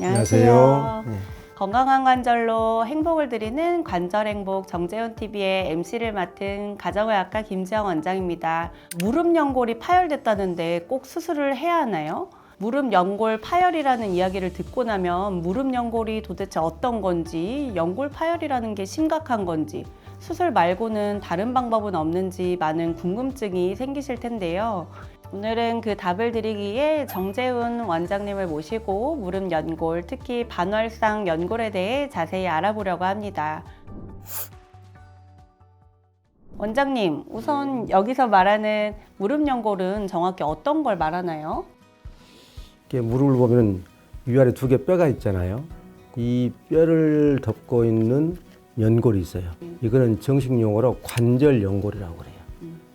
안녕하세요. 네. 건강한 관절로 행복을 드리는 관절행복 정재훈TV의 MC를 맡은 가정의학과 김지영 원장입니다. 무릎 연골이 파열됐다는데 꼭 수술을 해야 하나요? 무릎 연골 파열이라는 이야기를 듣고 나면 무릎 연골이 도대체 어떤 건지, 연골 파열이라는 게 심각한 건지, 수술 말고는 다른 방법은 없는지 많은 궁금증이 생기실 텐데요. 오늘은 그 답을 드리기에 정재훈 원장님을 모시고 무릎 연골, 특히 반월상 연골에 대해 자세히 알아보려고 합니다. 원장님, 우선 여기서 말하는 무릎 연골은 정확히 어떤 걸 말하나요? 이렇게 무릎을 보면 위아래 두 개 뼈가 있잖아요. 이 뼈를 덮고 있는 연골이 있어요. 이거는 정식 용어로 관절 연골이라고 그래요.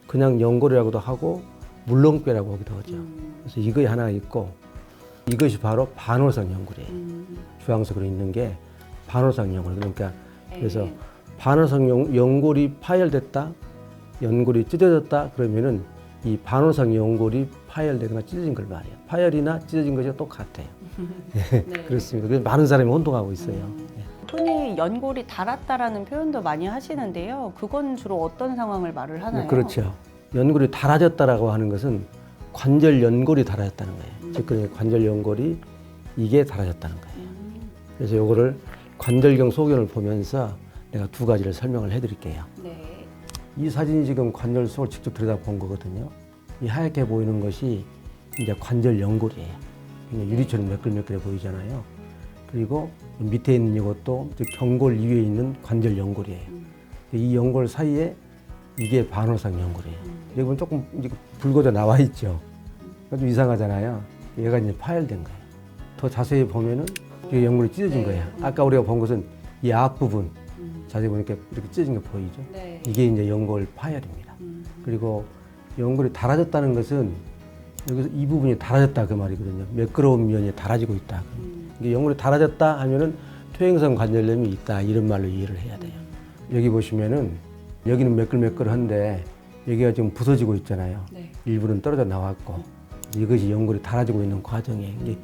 그냥 연골이라고도 하고 물렁뼈라고 하기도 하죠. 그래서 이거에 하나 있고 이것이 바로 반월상 연골이에요. 주황색으로 있는 게 반월상 연골. 그러니까 그래서 반월상 연골이 파열됐다, 연골이 찢어졌다 그러면은 이 반월상 연골이 파열되거나 찢어진 걸 말해요. 파열이나 찢어진 것이 똑같아요. 네. 그렇습니다. 그래서 많은 사람이 혼동하고 있어요. 흔히 연골이 닳았다라는 표현도 많이 하시는데요. 그건 주로 어떤 상황을 말을 하나요? 그렇죠. 연골이 닳아졌다라고 하는 것은 관절 연골이 닳아졌다는 거예요. 즉, 그 관절 연골이 이게 닳아졌다는 거예요. 그래서 이거를 관절경 소견을 보면서 내가 두 가지를 설명을 해드릴게요. 네. 이 사진이 지금 관절 속을 직접 들여다본 거거든요. 이 하얗게 보이는 것이 이제 관절 연골이에요. 그냥 유리처럼 매끌매끌해 보이잖아요. 그리고 밑에 있는 이것도 즉 경골 위에 있는 관절 연골이에요. 이 연골 사이에 이게 반월상 연골이에요. 여기 보면 조금 붉어져 나와 있죠. 좀 이상하잖아요. 얘가 이제 파열된 거예요. 더 자세히 보면은 이 연골이 찢어진 거예요. 아까 우리가 본 것은 이 앞부분 자세히 보니까 이렇게 찢어진 게 보이죠. 이게 이제 연골 파열입니다. 그리고 연골이 닳아졌다는 것은 여기서 이 부분이 닳아졌다 그 말이거든요. 매끄러운 면이 닳아지고 있다. 이게 연골이 닳아졌다 하면은 퇴행성 관절염이 있다 이런 말로 이해를 해야 돼요. 여기 보시면은 여기는 매끌매끌한데 여기가 지금 부서지고 있잖아요. 일부는 떨어져 나왔고 이것이 연골이 닳아지고 있는 과정이에요.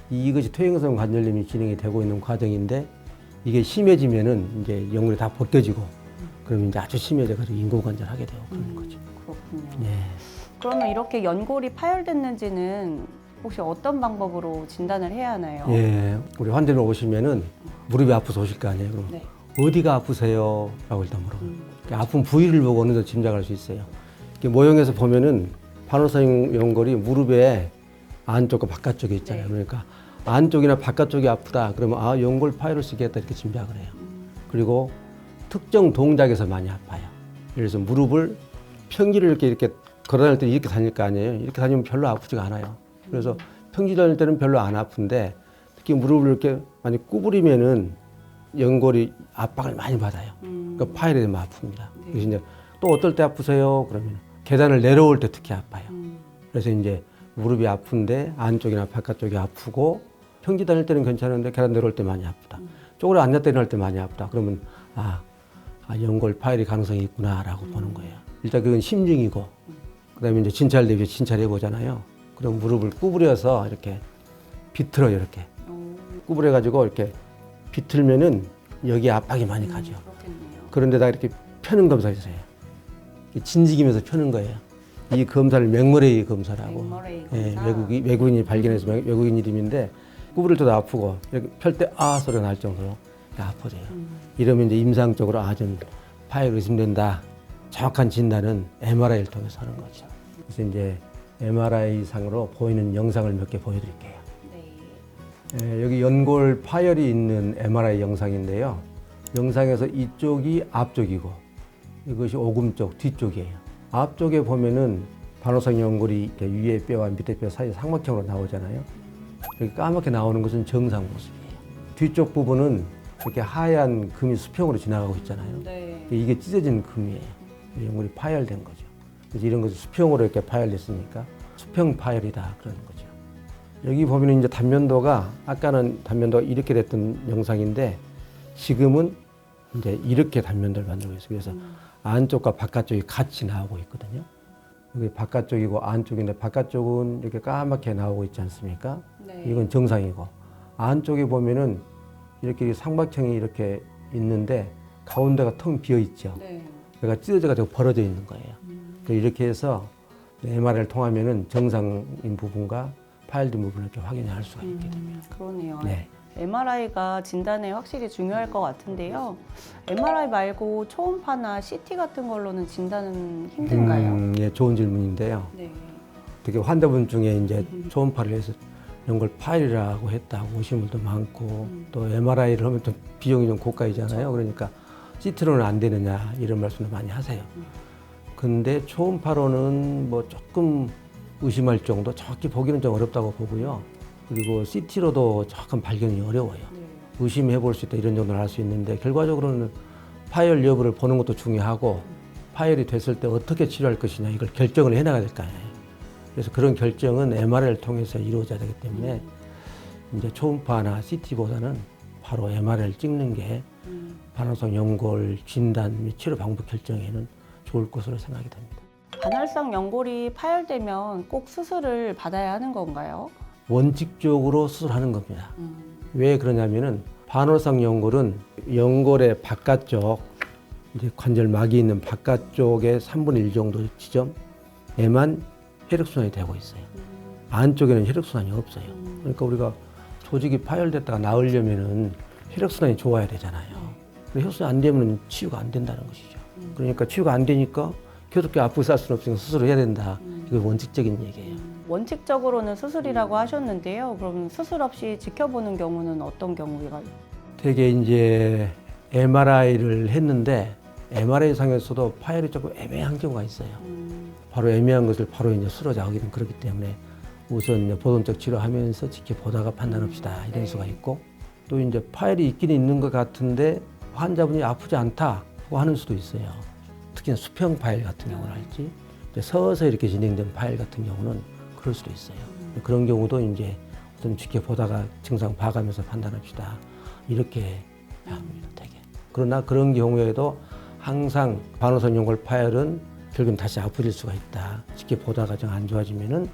이것이 퇴행성 관절염이 진행이 되고 있는 과정인데 이게 심해지면은 이제 연골이 다 벗겨지고 그러면 이제 아주 심해져가지고 인공관절 하게 되고 그런 거죠. 그렇군요. 예. 그러면 이렇게 연골이 파열됐는지는 혹시 어떤 방법으로 진단을 해야 하나요? 예. 우리 환자들 오시면은 무릎이 아파서 오실 거 아니에요. 그럼 어디가 아프세요? 라고 일단 물어봐요. 아픈 부위를 보고 어느 정도 짐작할 수 있어요. 모형에서 보면은 반월상 연골이 무릎의 안쪽과 바깥쪽에 있잖아요. 그러니까 안쪽이나 바깥쪽이 아프다 그러면 아 연골 파열일 수 있겠다 이렇게 짐작을 해요. 그리고 특정 동작에서 많이 아파요. 예를 들어서 무릎을 평지를 이렇게 걸어 다닐 때 이렇게 다닐 거 아니에요. 이렇게 다니면 별로 아프지가 않아요. 그래서 평지 다닐 때는 별로 안 아픈데 특히 무릎을 이렇게 많이 구부리면은 연골이 압박을 많이 받아요. 그러니까 파열이 되면 아픕니다. 그래서 이제 또 어떨 때 아프세요? 그러면 계단을 내려올 때 특히 아파요. 그래서 이제 무릎이 아픈데 안쪽이나 바깥쪽이 아프고 평지 다닐 때는 괜찮은데 계단 내려올 때 많이 아프다. 쪼그려 앉았다 일어날 때 많이 아프다. 그러면 연골 파열이 가능성이 있구나라고 보는 거예요. 일단 그건 심증이고 그다음에 이제 진찰 대비 진찰해 보잖아요. 그럼 무릎을 구부려서 이렇게 비틀어요. 이렇게 구부려 가지고 이렇게 비틀면은 여기에 압박이 많이 가죠. 그런데다 이렇게 펴는 검사를 해요. 진지기면서 펴는 거예요. 이 검사를 맥머레이 검사라고. 예, 외국인이 발견해서 외국인 이름인데 구부릴 때도 아프고 이렇게 펼 때 아 소리가 날 정도로 아파져요. 이러면 이제 임상적으로 좀 파열 의심된다. 정확한 진단은 MRI를 통해서 하는 거죠. 그래서 이제 MRI 상으로 보이는 영상을 몇 개 보여드릴게요. 예, 여기 연골 파열이 있는 MRI 영상인데요. 영상에서 이쪽이 앞쪽이고 이것이 오금 쪽 뒤쪽이에요. 앞쪽에 보면은 반월상 연골이 위에 뼈와 밑에 뼈 사이 삼각형으로 나오잖아요. 여기 까맣게 나오는 것은 정상 모습이에요. 뒤쪽 부분은 이렇게 하얀 금이 수평으로 지나가고 있잖아요. 이게 찢어진 금이에요. 연골이 파열된 거죠. 그래서 이런 것이 수평으로 이렇게 파열됐으니까 수평 파열이다 그러는 거죠. 여기 보면 이제 단면도가 아까는 단면도가 이렇게 됐던 영상인데 지금은 이제 이렇게 단면도를 만들고 있어요. 그래서 안쪽과 바깥쪽이 같이 나오고 있거든요. 여기 바깥쪽이고 안쪽인데 바깥쪽은 이렇게 까맣게 나오고 있지 않습니까? 이건 정상이고 안쪽에 보면은 이렇게 삼각형이 이렇게 있는데 가운데가 텅 비어 있죠. 네. 그러니까 찢어져가지고 벌어져 있는 거예요. 이렇게 해서 MRI를 통하면은 정상인 부분과 파열된 부분을 이렇게 확인할 수가 있게 됩니다. 그러네요. 네. MRI가 진단에 확실히 중요할 것 같은데요. MRI 말고 초음파나 CT 같은 걸로는 진단은 힘든가요? 예, 좋은 질문인데요. 네. 되게 환자분 중에 이제 초음파를 해서 이런 걸 파열이라고 했다고 오시는 분도 많고 또 MRI를 하면 또 비용이 좀 고가이잖아요. 그러니까 CT로는 안 되느냐 이런 말씀을 많이 하세요. 근데 초음파로는 뭐 조금 의심할 정도, 정확히 보기는 좀 어렵다고 보고요. 그리고 CT로도 정확한 발견이 어려워요. 의심해 볼 수 있다 이런 정도는 할 수 있는데 결과적으로는 파열 여부를 보는 것도 중요하고 파열이 됐을 때 어떻게 치료할 것이냐 이걸 결정을 해나가야 될 거 아니에요. 그래서 그런 결정은 MRI를 통해서 이루어져야 되기 때문에 이제 초음파나 CT보다는 바로 MRI를 찍는 게 반응성 연골 진단 및 치료 방법 결정에는 좋을 것으로 생각이 됩니다. 반월성 연골이 파열되면 꼭 수술을 받아야 하는 건가요? 원칙적으로 수술하는 겁니다. 왜 그러냐면은 반월성 연골은 연골의 바깥쪽 이제 관절막이 있는 바깥쪽의 3분의 1 정도 지점에만 혈액순환이 되고 있어요. 안쪽에는 혈액순환이 없어요. 그러니까 우리가 조직이 파열됐다가 나으려면은 혈액순환이 좋아야 되잖아요. 혈액순환이 안 되면 치유가 안 된다는 것이죠. 그러니까 치유가 안 되니까 계속 아프게 살 수는 없으니까 수술을 해야 된다. 이거 원칙적인 얘기예요. 원칙적으로는 수술이라고 하셨는데요. 그럼 수술 없이 지켜보는 경우는 어떤 경우가? 되게 이제 MRI를 했는데 MRI 상에서도 파열이 조금 애매한 경우가 있어요. 바로 애매한 것을 바로 이제 쓰러져가기는 그렇기 때문에 우선 이제 보존적 치료하면서 지켜보다가 판단합시다 이런 수가 있고 또 이제 파열이 있긴 있는 것 같은데 환자분이 아프지 않다고 하는 수도 있어요. 특히나 수평 파열 같은 경우는 할지 서서 이렇게 진행된 파열 같은 경우는 그럴 수도 있어요. 그런 경우도 이제 우선 지켜보다가 증상 봐가면서 판단합시다 이렇게 합니다. 되게. 그러나 그런 경우에도 항상 반월성 연골 파열은 결국은 다시 아프질 수가 있다. 지켜보다가 좀 안 좋아지면은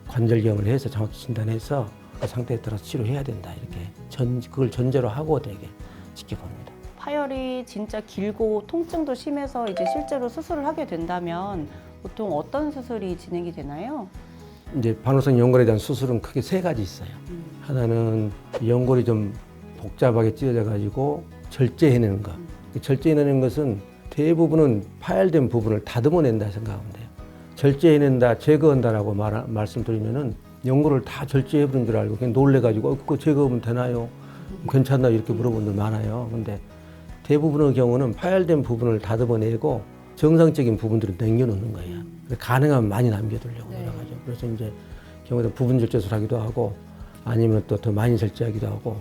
관절경을 해서 정확히 진단해서 그 상태에 따라서 치료해야 된다. 이렇게 그걸 전제로 하고 되게 지켜봅니다. 파열이 진짜 길고 통증도 심해서 이제 실제로 수술을 하게 된다면 보통 어떤 수술이 진행이 되나요? 이제 반월성 연골에 대한 수술은 크게 세 가지 있어요. 하나는 연골이 좀 복잡하게 찢어져 가지고 절제해내는 것. 절제해내는 것은 대부분은 파열된 부분을 다듬어낸다 생각하면 돼요. 절제해낸다, 제거한다라고 말씀드리면은 연골을 다 절제해버린 줄 알고 그냥 놀래가지고 그거 제거하면 되나요? 괜찮나 이렇게 물어보는 분들 많아요. 근데 대부분의 경우는 파열된 부분을 다듬어내고 정상적인 부분들을 남겨놓는 거예요. 가능하면 많이 남겨두려고 노력하죠. 그래서 이제 경우에 부분 절제술을 하기도 하고 아니면 또 더 많이 절제하기도 하고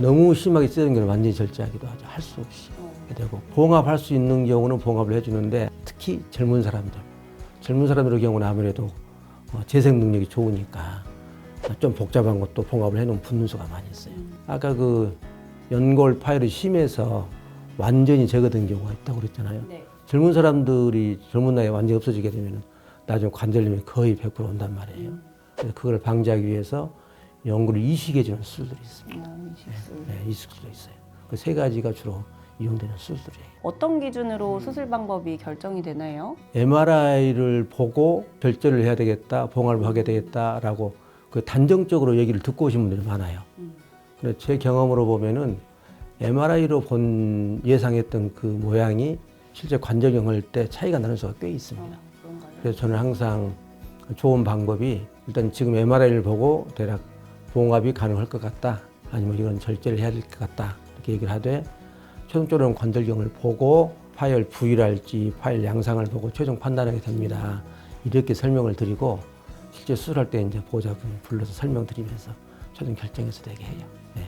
너무 심하게 찢어진 경우는 완전히 절제하기도 하죠. 할 수 없이 되고 봉합할 수 있는 경우는 봉합을 해주는데 특히 젊은 사람들의 경우는 아무래도 재생 능력이 좋으니까 좀 복잡한 것도 봉합을 해놓은 붙는 수가 많이 있어요. 아까 그 연골 파열이 심해서 완전히 제거된 경우가 있다고 그랬잖아요. 네. 젊은 사람들이 젊은 나이에 완전히 없어지게 되면 나중에 관절염이 거의 100% 온단 말이에요. 그래서 그걸 방지하기 위해서 연골을 이식해주는 수술들이 있습니다. 이식술. 네, 이식술도 있어요. 그 세 가지가 주로 이용되는 수술이에요. 어떤 기준으로 수술 방법이 결정이 되나요? MRI를 보고 결제를 해야 되겠다, 봉합을 하게 되겠다라고 그 단정적으로 얘기를 듣고 오신 분들이 많아요. 근데 제 경험으로 보면은 MRI로 본 예상했던 그 모양이 실제 관절경 할 때 차이가 나는 수가 꽤 있습니다. 그런가요? 그래서 저는 항상 좋은 방법이 일단 지금 MRI를 보고 대략 봉합이 가능할 것 같다, 아니면 이건 절제를 해야 될 것 같다 이렇게 얘기를 하되 최종적으로는 관절경을 보고 파열 부위랄지 파열 양상을 보고 최종 판단하게 됩니다. 이렇게 설명을 드리고 실제 수술할 때 이제 보호자분 불러서 설명드리면서 최종 결정해서 되게 해요. 네.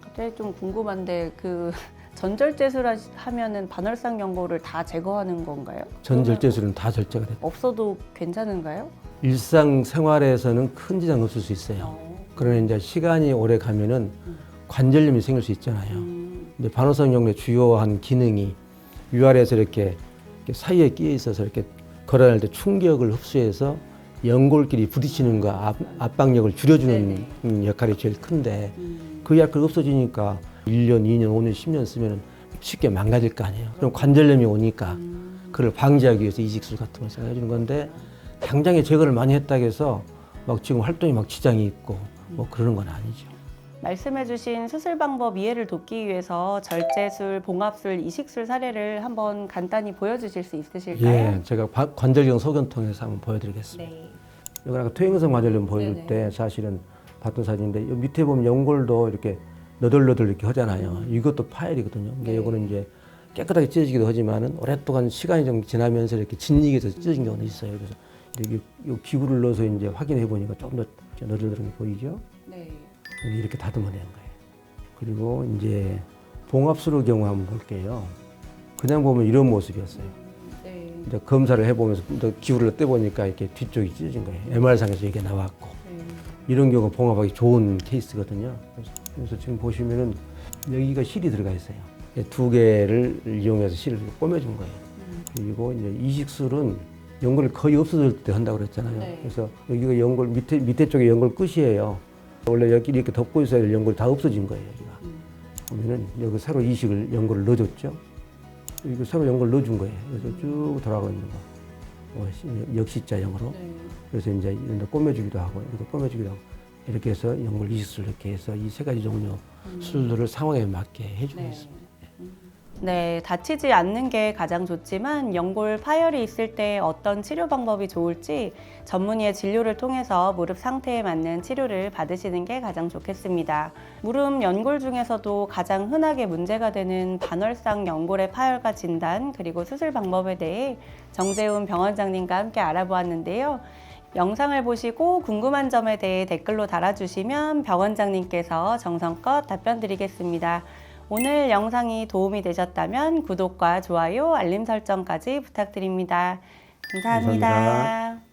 갑자기 좀 궁금한데 그 전절제술 하면은 반월성 연골을 다 제거하는 건가요? 전절제술은 다 절제가 됩니다. 없어도 괜찮은가요? 일상생활에서는 큰 지장 없을 수 있어요. 그러나 이제 시간이 오래 가면은 관절염이 생길 수 있잖아요. 근데 반월성 연골의 주요한 기능이 위아래에서 이렇게 사이에 끼어 있어서 이렇게 걸어다닐 때 충격을 흡수해서 연골끼리 부딪히는 거 압박력을 줄여주는 역할이 제일 큰데 그 약을 없어지니까 1년, 2년, 5년, 10년 쓰면 쉽게 망가질 거 아니에요. 그럼 관절염이 오니까 그걸 방지하기 위해서 이식술 같은 걸 사용해 주는 건데 당장에 제거를 많이 했다고 해서 막 지금 활동이 막 지장이 있고 뭐 그러는 건 아니죠. 말씀해주신 수술 방법 이해를 돕기 위해서 절제술, 봉합술, 이식술 사례를 한번 간단히 보여주실 수 있으실까요? 예, 제가 관절경 소견통에서 한번 보여드리겠습니다. 네. 여기 아까 퇴행성 관절염 보여줄 네네. 때 사실은 봤던 사진인데 이 밑에 보면 연골도 이렇게 너덜너덜 이렇게 하잖아요. 이것도 파열이거든요. 근데 네. 이거는 이제 깨끗하게 찢어지기도 하지만은 오랫동안 시간이 좀 지나면서 이렇게 진리게서 찢어진 경우도 있어요. 그래서 이렇게 이 기구를 넣어서 이제 확인해 보니까 좀 더 너덜너덜하게 보이죠. 네. 이렇게 다듬어낸 거예요. 그리고 이제 봉합술의 경우 한번 볼게요. 그냥 보면 이런 모습이었어요. 네. 이제 검사를 해보면서 또 기구를 떼보니까 이렇게 뒤쪽이 찢어진 거예요. MR상에서 이게 나왔고 이런 경우 봉합하기 좋은 케이스거든요. 그래서 지금 보시면은 여기가 실이 들어가 있어요. 두 개를 이용해서 실을 꿰매준 거예요. 그리고 이제 이식술은 연골이 거의 없어질 때 한다고 그랬잖아요. 네. 그래서 여기가 연골 밑에 쪽에 연골 끝이에요. 원래 여기 이렇게 덮고 있어야 될 연골이 다 없어진 거예요. 여기가. 보면은 여기 새로 이식을 연골을 넣어줬죠. 이거 새로 연골 넣어준 거예요. 그래서 쭉 돌아가고 있는 거. 역시자형으로. 네. 그래서 이제 이런 데 꿰매주기도 하고, 이렇게 꿰매주기도 하고, 이렇게 해서 연골 이식술 이렇게 해서 이 세 가지 종류 수술들을 상황에 맞게 해주고 있습니다. 네, 다치지 않는 게 가장 좋지만 연골 파열이 있을 때 어떤 치료 방법이 좋을지 전문의의 진료를 통해서 무릎 상태에 맞는 치료를 받으시는 게 가장 좋겠습니다. 무릎 연골 중에서도 가장 흔하게 문제가 되는 반월상 연골의 파열과 진단 그리고 수술 방법에 대해 정재훈 병원장님과 함께 알아보았는데요. 영상을 보시고 궁금한 점에 대해 댓글로 달아주시면 병원장님께서 정성껏 답변 드리겠습니다. 오늘 영상이 도움이 되셨다면 구독과 좋아요, 알림 설정까지 부탁드립니다. 감사합니다. 감사합니다.